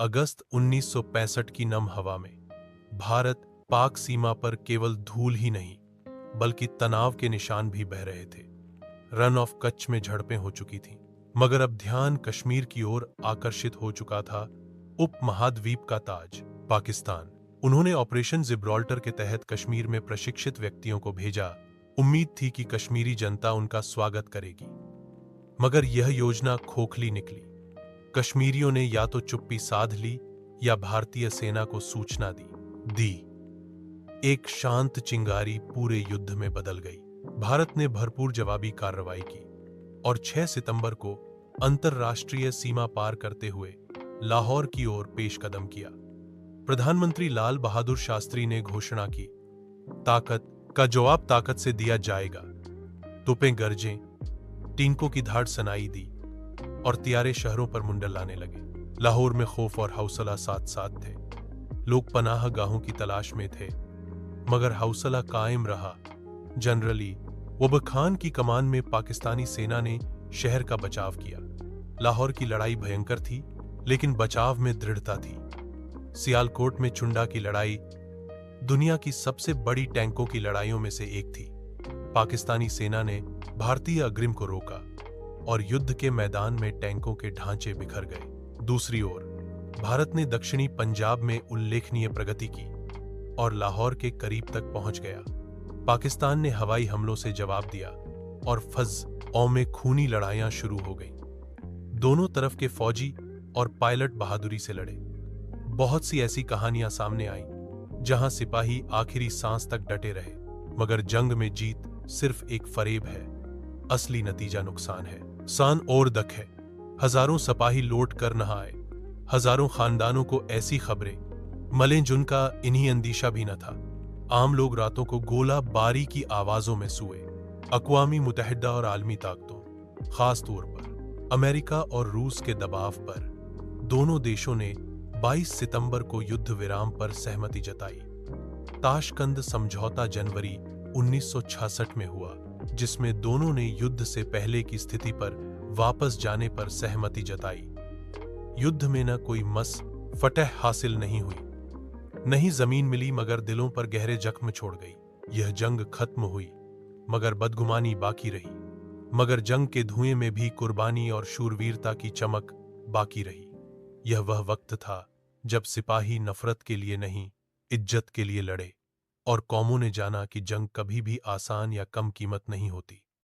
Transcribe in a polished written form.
अगस्त 1965 की नम हवा में भारत पाक सीमा पर केवल धूल ही नहीं बल्कि तनाव के निशान भी बह रहे थे। रन ऑफ कच्छ में झड़पें हो चुकी थीं, मगर अब ध्यान कश्मीर की ओर आकर्षित हो चुका था। उपमहाद्वीप का ताज पाकिस्तान। उन्होंने ऑपरेशन जिब्राल्टर के तहत कश्मीर में प्रशिक्षित व्यक्तियों को भेजा। उम्मीद थी कि कश्मीरी जनता उनका स्वागत करेगी, मगर यह योजना खोखली निकली। कश्मीरियों ने या तो चुप्पी साध ली या भारतीय सेना को सूचना दी। एक शांत चिंगारी पूरे युद्ध में बदल गई। भारत ने भरपूर जवाबी कार्रवाई की और 6 सितंबर को अंतर्राष्ट्रीय सीमा पार करते हुए लाहौर की ओर पेश कदम किया। प्रधानमंत्री लाल बहादुर शास्त्री ने घोषणा की, ताकत का जवाब ताकत से दिया जाएगा। तोपें गरजें, टींकों की धाड़ सुनाई दी और तियारे शहरों पर मुंडलाने लगे। लाहौर में खौफ और हौसला साथ साथ थे। लोग पनाह गाहों की तलाश में थे, मगर हौसला कायम रहा। जनरली वब खान की कमान में पाकिस्तानी सेना ने शहर का बचाव किया। लाहौर की लड़ाई भयंकर थी, लेकिन बचाव में दृढ़ता थी। सियालकोट में चुंडा की लड़ाई दुनिया की सबसे बड़ी टैंकों की लड़ाइयों में से एक थी। पाकिस्तानी सेना ने भारतीय अग्रिम को रोका और युद्ध के मैदान में टैंकों के ढांचे बिखर गए। दूसरी ओर भारत ने दक्षिणी पंजाब में उल्लेखनीय प्रगति की और लाहौर के करीब तक पहुंच गया। पाकिस्तान ने हवाई हमलों से जवाब दिया और फज़ में खूनी लड़ाइयां शुरू हो गईं। दोनों तरफ के फौजी और पायलट बहादुरी से लड़े। बहुत सी ऐसी कहानियां सामने आईं जहां सिपाही आखिरी सांस तक डटे रहे, मगर जंग में जीत सिर्फ एक फरेब है, असली नतीजा नुकसान है। सान और दख है। हजारों सिपाही लौट कर न आए। हजारों खानदानों को ऐसी खबरें मलें जिनका इन्हीं अंदेशा भी न था। आम लोग रातों को गोला बारी की आवाजों में सोए। अक़वामी मुत्तहिदा और आलमी ताकतों, खास तौर पर अमेरिका और रूस के दबाव पर, दोनों देशों ने 22 सितंबर को युद्ध विराम पर सहमति जताई। ताशकंद समझौता जनवरी 1966 में हुआ, जिसमें दोनों ने युद्ध से पहले की स्थिति पर वापस जाने पर सहमति जताई। युद्ध में न कोई फतह हासिल नहीं हुई, नहीं जमीन मिली, मगर दिलों पर गहरे जख्म छोड़ गई। यह जंग खत्म हुई, मगर बदगुमानी बाकी रही। मगर जंग के धुएं में भी कुर्बानी और शूरवीरता की चमक बाकी रही। यह वह वक्त था जब सिपाही नफरत के लिए नहीं, इज्जत के लिए लड़े, और कौमों ने जाना कि जंग कभी भी आसान या कम कीमत नहीं होती।